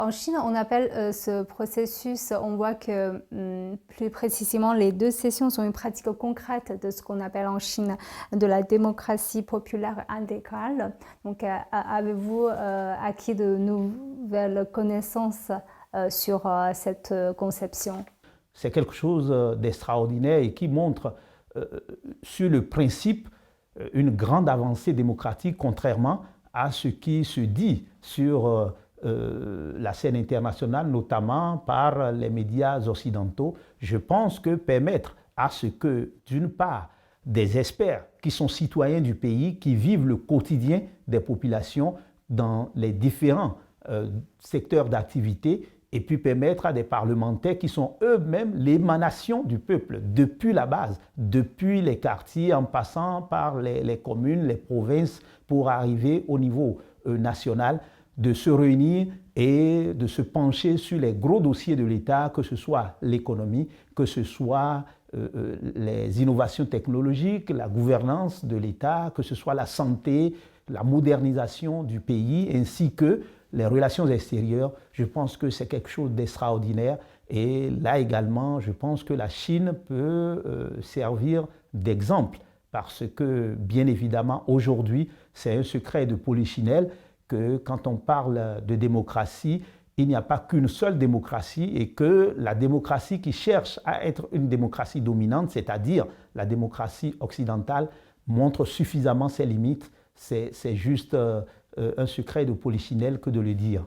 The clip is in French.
En Chine, on appelle ce processus, on voit que plus précisément, les deux sessions sont une pratique concrète de ce qu'on appelle en Chine de la démocratie populaire intégrale. Donc, avez-vous acquis de nouvelles connaissances sur cette conception? C'est quelque chose d'extraordinaire et qui montre sur le principe une grande avancée démocratique, contrairement à ce qui se dit sur la scène internationale, notamment par les médias occidentaux. Je pense que permettre à ce que, d'une part, des experts qui sont citoyens du pays, qui vivent le quotidien des populations dans les différents secteurs d'activité, et puis permettre à des parlementaires qui sont eux-mêmes l'émanation du peuple, depuis la base, depuis les quartiers, en passant par les communes, les provinces, pour arriver au niveau national, de se réunir et de se pencher sur les gros dossiers de l'État, que ce soit l'économie, que ce soit les innovations technologiques, la gouvernance de l'État, que ce soit la santé, la modernisation du pays, ainsi que les relations extérieures. Je pense que c'est quelque chose d'extraordinaire. Et là également, je pense que la Chine peut servir d'exemple parce que, bien évidemment, aujourd'hui, c'est un secret de polichinelle que quand on parle de démocratie, il n'y a pas qu'une seule démocratie et que la démocratie qui cherche à être une démocratie dominante, c'est-à-dire la démocratie occidentale, montre suffisamment ses limites. C'est juste un secret de polichinelle que de le dire.